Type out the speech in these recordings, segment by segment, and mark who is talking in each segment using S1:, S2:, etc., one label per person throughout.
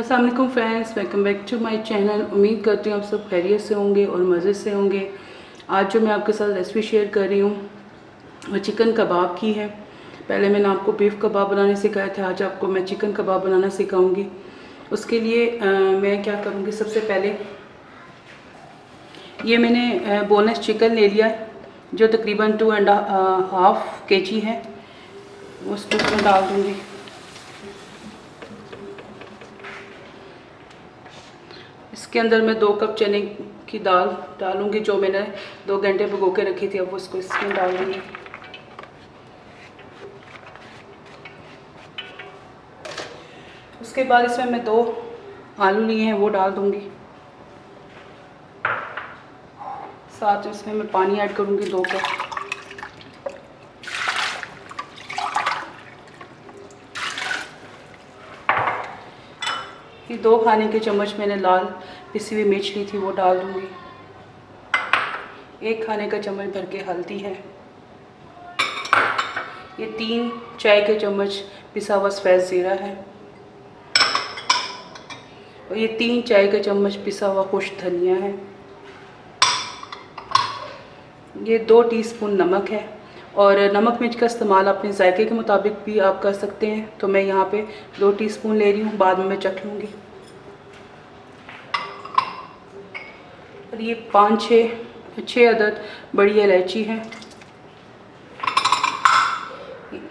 S1: अस्सलाम वालेकुम friends, welcome back to my channel. उम्मीद करती हूँ आप सब खैरियत से होंगे और मज़े से होंगे। आज जो मैं आपके साथ रेसिपी शेयर कर रही हूँ वो चिकन कबाब की है। पहले मैंने आपको बीफ कबाब बनाने सिखाया था, आज आपको मैं चिकन कबाब बनाना सिखाऊंगी। उसके लिए मैं क्या करूँगी, सबसे पहले ये मैंने बोनलेस चिकन ले लिया है जो तकरीबन 2.5 kg है, उसको इसमें डाल दूँगी। इसके अंदर मैं 2 कप चने की दाल डालूंगी जो मैंने 2 घंटे भिगो के रखी थी। अब उसको इसमें डाल दूंगी। उसके बाद इसमें मैं 2 आलू लिए हैं वो डाल दूंगी। साथ में इसमें मैं पानी ऐड करूंगी 2 कप। ये 2 खाने के चम्मच मैंने लाल पिसी हुई मिर्च ली थी वो डाल दूंगी। 1 खाने का चम्मच भर के हल्दी है। ये 3 चाय के चम्मच पिसा हुआ सफ़ेद ज़ीरा है और ये 3 चाय के चम्मच पिसा हुआ खुश्क धनिया है। ये 2 टीस्पून नमक है और नमक मिर्च का इस्तेमाल अपने जायके के मुताबिक भी आप कर सकते हैं। तो मैं यहाँ पे 2 टीस्पून ले रही हूँ, बाद में मैं चख लूँगी। और ये 5-6 अदद बड़ी इलायची है।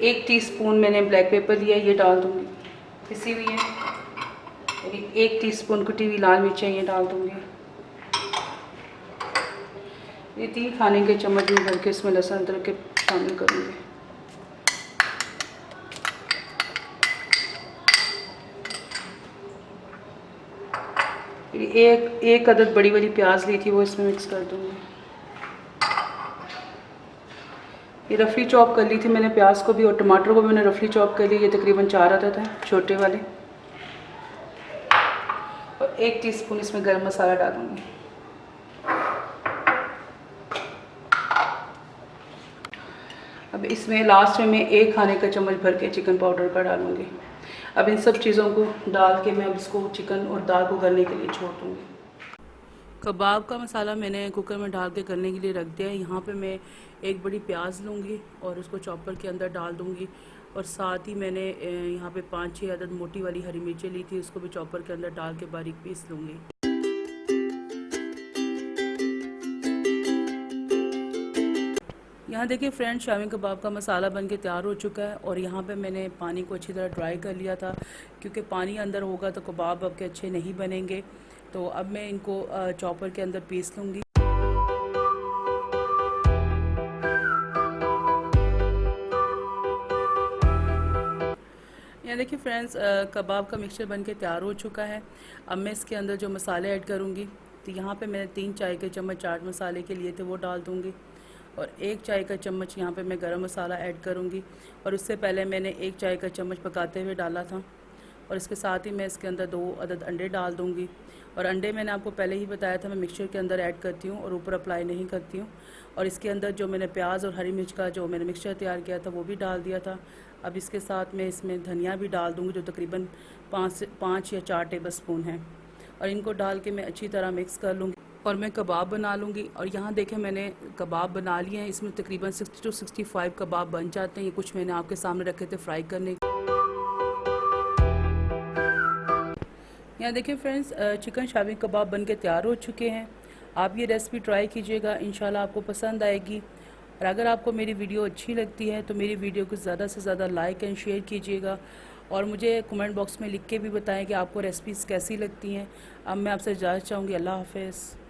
S1: 1 टीस्पून मैंने ब्लैक पेपर लिया है, ये डाल दूँगी, पिसी हुई है। 1 टीस्पून कुटी हुई लाल मिर्च ये डाल दूँगी। ये 3 खाने के चम्मच में भर के इसमें लहसुन अदरक के शामिल करूँगी। एक अदद बड़ी वाली प्याज ली थी वो इसमें मिक्स कर दूँगी। ये रफली चॉप कर ली थी मैंने प्याज को भी और टमाटर को भी मैंने रफली चॉप कर लिया। ये तकरीबन 4 अदद है छोटे वाले। और 1 टीस्पून इसमें गरम मसाला डालूँगी। अब इसमें लास्ट में मैं 1 खाने का चम्मच भर के चिकन पाउडर का डालूँगी। अब इन सब चीज़ों को डाल के मैं अब इसको चिकन और दाल को गलने के लिए छोड़ दूँगी। कबाब का मसाला मैंने कुकर में डाल के करने के लिए रख दिया है। यहाँ पे मैं 1 बड़ी प्याज लूँगी और उसको चॉपर के अंदर डाल दूँगी। और साथ ही मैंने यहाँ पे 5-6 अदद मोटी वाली हरी मिर्चें ली थी, उसको भी चॉपर के अंदर डाल के बारीक पीस लूँगी। यहाँ देखिए फ्रेंड्स, शामी कबाब का मसाला बन के तैयार हो चुका है। और यहाँ पे मैंने पानी को अच्छी तरह ड्राई कर लिया था, क्योंकि पानी अंदर होगा तो कबाब आपके अच्छे नहीं बनेंगे। तो अब मैं इनको चॉपर के अंदर पीस लूँगी। यहाँ देखिए फ्रेंड्स, कबाब का मिक्सचर बन के तैयार हो चुका है। अब मैं इसके अंदर जो मसाले ऐड करूँगी, तो यहाँ पे मैंने 3 चाय के चम्मच चाट मसाले के लिए थे वो डाल दूँगी। और 1 चाय का चम्मच यहाँ पे मैं गरम मसाला ऐड करूँगी। और उससे पहले मैंने 1 चाय का चम्मच पकाते हुए डाला था। और इसके साथ ही मैं इसके अंदर 2 अदद अंडे डाल दूँगी। और अंडे मैंने आपको पहले ही बताया था मैं मिक्सचर के अंदर ऐड करती हूँ और ऊपर अप्लाई नहीं करती हूँ। और इसके अंदर जो मैंने प्याज और हरी मिर्च का जो मैंने मिक्सचर तैयार किया था वो भी डाल दिया था। अब इसके साथ मैं इसमें धनिया भी डाल दूँगी जो तकरीबन 5 या 4 टेबल स्पून है। और इनको डाल के मैं अच्छी तरह मिक्स कर लूँगी और मैं कबाब बना लूँगी। और यहाँ देखें मैंने कबाब बना लिए हैं। इसमें तकरीबन 60 से 65 कबाब बन जाते हैं। ये कुछ मैंने आपके सामने रखे थे फ्राई करने। यहाँ देखिए फ्रेंड्स, चिकन शामी कबाब बन के तैयार हो चुके हैं। आप ये रेसिपी ट्राई कीजिएगा, इंशाल्लाह आपको पसंद आएगी। और अगर आपको मेरी वीडियो अच्छी लगती है तो मेरी वीडियो को ज़्यादा से ज़्यादा लाइक एंड शेयर कीजिएगा। और मुझे कमेंट बॉक्स में लिख के भी बताएं कि आपको रेसिपीज़ कैसी लगती हैं। अब मैं आपसे इजाज़त चाहूँगी। अल्लाह हाफ़िज़।